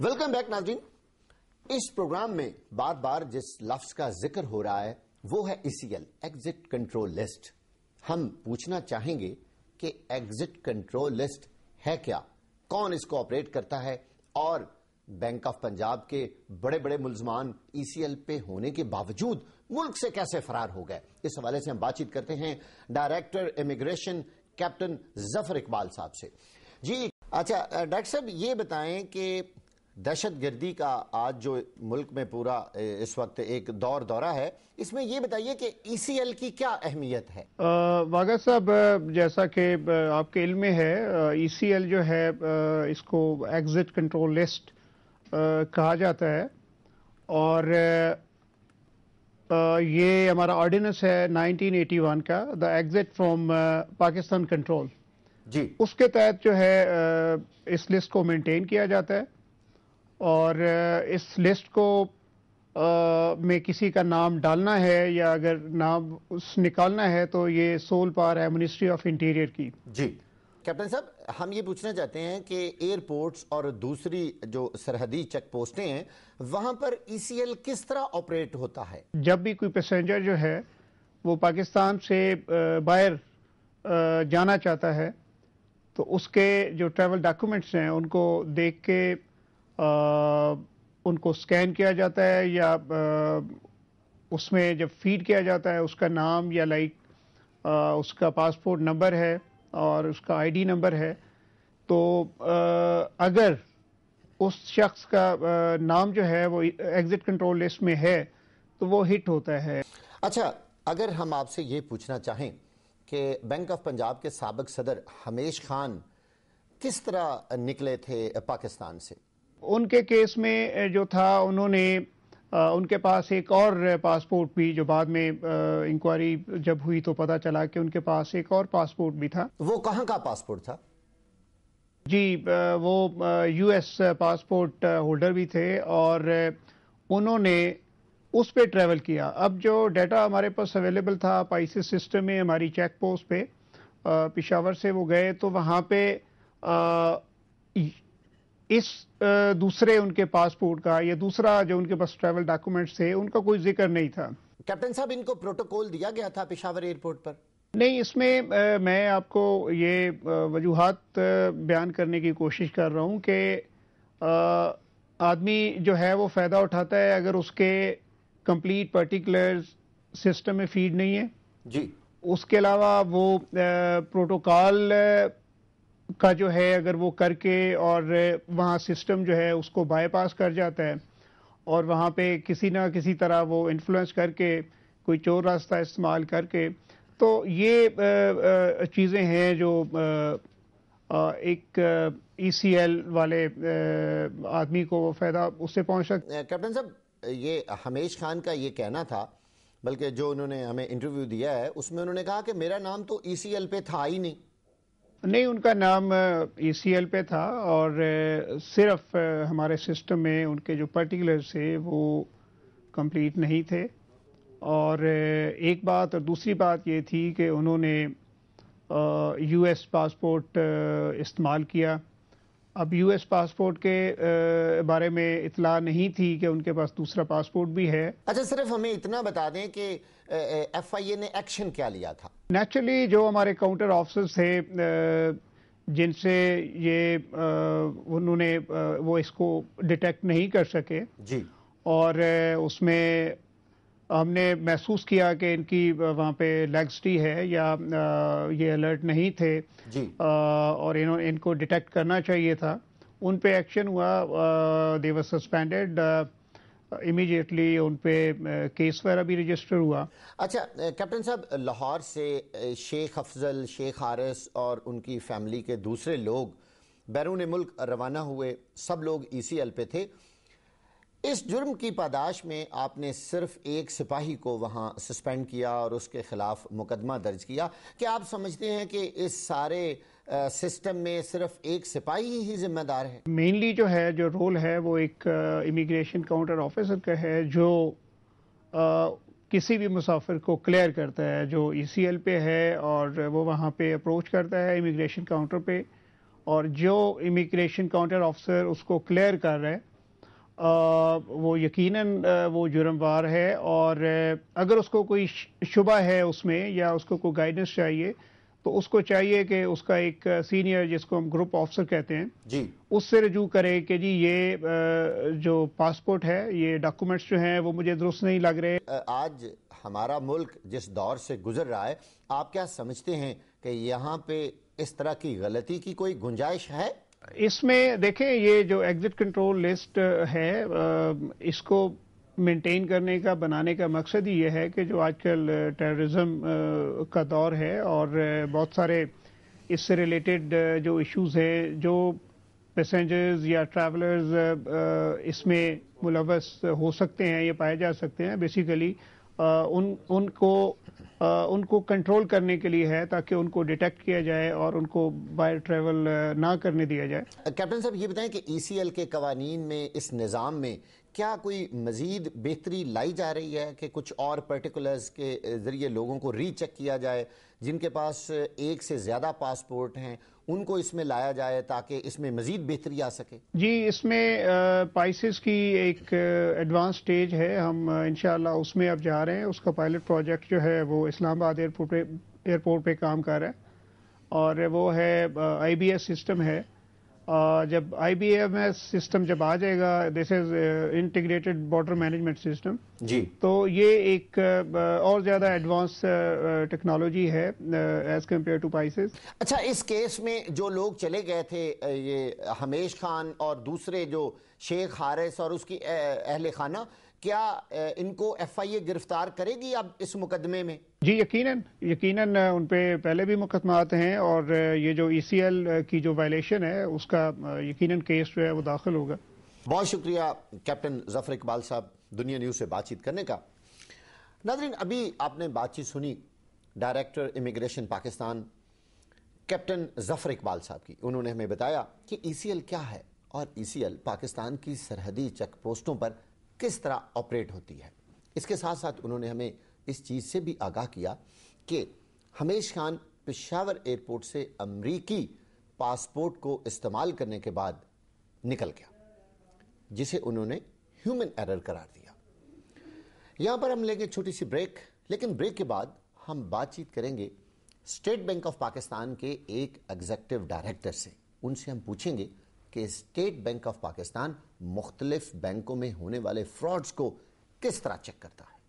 Welcome back नाज़रीन। इस programme में बार बार जिस लफ्ज का जिक्र हो रहा है वो है ECL, एग्जिट कंट्रोल लिस्ट। हम पूछना चाहेंगे कि एग्जिट कंट्रोल लिस्ट है क्या, कौन इसको ऑपरेट करता है और बैंक ऑफ पंजाब के बड़े बड़े मुल्जमान ECL पे होने के बावजूद मुल्क से कैसे फरार हो गए। इस हवाले से हम बातचीत करते हैं director immigration captain Zafar Iqbal साहब से। जी अच्छा डॉक्टर साहब, ये बताएं कि दहशत गर्दी का आज जो मुल्क में पूरा इस वक्त एक दौरा है, इसमें ये बताइए कि ECL की क्या अहमियत है। वागा साहब, जैसा कि आपके इल्म में है, ECL जो है इसको एग्जिट कंट्रोल लिस्ट कहा जाता है और ये हमारा ऑर्डिनेंस है 1981 का, the exit from Pakistan control जी। उसके तहत जो है इस लिस्ट को मेंटेन किया जाता है और इस लिस्ट को में किसी का नाम डालना है या अगर नाम निकालना है तो ये सोल पावर है मिनिस्ट्री ऑफ इंटीरियर की। जी कैप्टन साहब, हम ये पूछना चाहते हैं कि एयरपोर्ट्स और दूसरी जो सरहदी चेक पोस्टें हैं वहां पर ECL किस तरह ऑपरेट होता है। जब भी कोई पैसेंजर जो है वो पाकिस्तान से बाहर जाना चाहता है तो उसके जो ट्रैवल डॉक्यूमेंट्स हैं उनको देख के उनको स्कैन किया जाता है या उसमें जब फीड किया जाता है उसका नाम या उसका पासपोर्ट नंबर है और उसका ID नंबर है, तो अगर उस शख्स का नाम जो है वो एग्जिट कंट्रोल लिस्ट में है तो वो हिट होता है। अच्छा, अगर हम आपसे ये पूछना चाहें कि बैंक ऑफ पंजाब के साबिक सदर हमेश खान किस तरह निकले थे पाकिस्तान से। उनके केस में जो था उन्होंने उनके पास एक और पासपोर्ट भी, जो बाद में इंक्वायरी जब हुई तो पता चला कि उनके पास एक और पासपोर्ट भी था। वो कहाँ का पासपोर्ट था? जी, वो US पासपोर्ट होल्डर भी थे और उन्होंने उस पे ट्रैवल किया। अब जो डाटा हमारे पास अवेलेबल था ICS सिस्टम में, हमारी चेक पोस्ट पे पेशावर से वो गए तो वहाँ पे इस दूसरे उनके पासपोर्ट का या दूसरा जो उनके पास ट्रैवल डॉक्यूमेंट्स थे उनका कोई जिक्र नहीं था। कैप्टन साहब, इनको प्रोटोकॉल दिया गया था पेशावर एयरपोर्ट पर? नहीं, इसमें मैं आपको ये वजूहात बयान करने की कोशिश कर रहा हूँ कि आदमी जो है वो फ़ायदा उठाता है अगर उसके कंप्लीट पर्टिकुलर्स सिस्टम में फीड नहीं है जी। उसके अलावा वो प्रोटोकॉल का जो है अगर वो करके और वहाँ सिस्टम जो है उसको बाईपास कर जाता है और वहाँ पे किसी ना किसी तरह वो इन्फ्लुएंस करके कोई चोर रास्ता इस्तेमाल करके, तो ये चीज़ें हैं जो एक ECL वाले आदमी को फ़ायदा उससे पहुँच सकता है। कैप्टन साहब, ये हमेश खान का ये कहना था, बल्कि जो उन्होंने हमें इंटरव्यू दिया है उसमें उन्होंने कहा कि मेरा नाम तो ECL पे था ही नहीं, उनका नाम ECL पे था और सिर्फ हमारे सिस्टम में उनके जो पर्टिकुलर्स थे वो कंप्लीट नहीं थे। और एक बात, और दूसरी बात ये थी कि उन्होंने US पासपोर्ट इस्तेमाल किया। अब US पासपोर्ट के बारे में इतला नहीं थी कि उनके पास दूसरा पासपोर्ट भी है। अच्छा, सिर्फ हमें इतना बता दें कि FIA ने एक्शन क्या लिया था। नेचुरली जो हमारे काउंटर ऑफिसर्स थे जिनसे ये उन्होंने वो इसको डिटेक्ट नहीं कर सके जी, और उसमें हमने महसूस किया कि इनकी वहाँ पे लैक्सिटी है या ये अलर्ट नहीं थे जी, और इनको डिटेक्ट करना चाहिए था। उन पे एक्शन हुआ, दे वर सस्पेंडेड इमीडिएटली, उन पे केस वगैरह भी रजिस्टर हुआ। अच्छा कैप्टन साहब, लाहौर से शेख अफजल, शेख हारिस और उनकी फैमिली के दूसरे लोग बैरून मुल्क रवाना हुए, सब लोग ECL पे थे। इस जुर्म की पादाश में आपने सिर्फ एक सिपाही को वहाँ सस्पेंड किया और उसके खिलाफ मुकदमा दर्ज किया। क्या आप समझते हैं कि इस सारे सिस्टम में सिर्फ एक सिपाही ही जिम्मेदार है? मेनली जो है, जो रोल है वो एक इमिग्रेशन काउंटर ऑफिसर का है जो किसी भी मुसाफिर को क्लियर करता है जो ECL पे है और वो वहाँ पे अप्रोच करता है इमिग्रेशन काउंटर पे, और जो इमिग्रेशन काउंटर ऑफिसर उसको क्लियर कर रहा है وہ یقیناً وہ جرموار ہے، اور اگر اس کو کوئی شبہ ہے اس میں یا اس کو کوئی گائیڈنس چاہیے تو اس کو چاہیے کہ اس کا ایک سینئر، جس کو ہم گروپ آفیسر کہتے ہیں، جی اس سے رجوع کرے کہ جی یہ جو پاسپورٹ ہے، یہ ڈاکومنٹس جو ہیں وہ مجھے درست نہیں لگ رہے۔ آج ہمارا ملک جس دور سے گزر رہا ہے، آپ کیا سمجھتے ہیں کہ یہاں پہ اس طرح کی غلطی کی کوئی گنجائش ہے؟ اس میں دیکھیں، یہ جو ایگزٹ کنٹرول لسٹ ہے، اس کو مینٹین کرنے کا، بنانے کا مقصد ہی یہ ہے کہ جو آج کل ٹیررزم کا دور ہے اور بہت سارے اس سے ریلیٹڈ جو ایشوز ہیں، جو پیسنجرز یا ٹریولرز اس میں ملوث ہو سکتے ہیں، یہ پائے جا سکتے ہیں، بیسیکلی ان کو کنٹرول کرنے کے لیے ہے، تاکہ ان کو ڈیٹیکٹ کیا جائے اور ان کو باہر ٹریول نہ کرنے دیا جائے۔ کیپٹن صاحب یہ بتائیں کہ ای سی ایل کے قوانین میں، اس نظام میں کیا کوئی مزید بہتری لائی جا رہی ہے کہ کچھ اور پرٹیکولرز کے ذریعے لوگوں کو ری چیک کیا جائے، جن کے پاس ایک سے زیادہ پاسپورٹ ہیں ان کو اس میں لایا جائے تاکہ اس میں مزید بہتری آ سکے؟ جی، اس میں پائسز کی ایک ایڈوانس سٹیج ہے، ہم انشاءاللہ اس میں اب جا رہے ہیں۔ اس کا پائلٹ پروجیکٹ جو ہے وہ اسلام آباد ایئرپورٹ پہ کام کر رہا ہے، اور وہ ہے آئی بی ایس سسٹم ہے۔ جب I B M S system جب آ جائے گا، this is integrated border management system, جی، تو یہ ایک اور زیادہ ایڈوانس ٹیکنالوجی ہے ایز کمپیئر ٹو پائسز۔ اچھا، اس کیس میں جو لوگ چلے گئے تھے، یہ حمیش خان اور دوسرے جو شیخ حارث اور اس کی اہل خانہ، کیا ان کو ایف آئی اے گرفتار کرے گی اب اس مقدمے میں؟ جی، یقیناً ان پہ پہلے بھی مقدمات ہیں، اور یہ جو ای سی ایل کی جو وائلیشن ہے اس کا یقیناً کیس جو ہے وہ داخل ہوگا۔ بہت شکریہ کیپٹن ظفر اقبال صاحب دنیا نیوز سے بات چیت کرنے کا۔ ناظرین، ابھی آپ نے بات چیت سنی ڈائریکٹر امیگریشن پاکستان کیپٹن ظفر اقبال صاحب کی۔ انہوں نے ہمیں بتایا کہ ای سی ایل کیا ہے اور ای سی ایل پاکستان کی سرحدی چیک پوسٹوں پر کس طرح آپریٹ ہوتی ہے۔ اس کے ساتھ ساتھ انہوں نے ہمیں اس چیز سے بھی آگاہ کیا کہ حمیش خان پشاور ایئرپورٹ سے امریکی پاسپورٹ کو استعمال کرنے کے بعد نکل گیا، جسے انہوں نے ہیومن ایرر قرار دیا۔ یہاں پر ہم لیں گے چھوٹی سی بریک، لیکن بریک کے بعد ہم بات چیت کریں گے اسٹیٹ بینک آف پاکستان کے ایک ایگزیکٹو ڈائریکٹر سے۔ ان سے ہم پوچھیں گے کہ اسٹیٹ بینک آف پاکستان مختلف بینکوں میں ہونے والے فراڈز کو کس طرح چیک کرتا ہے۔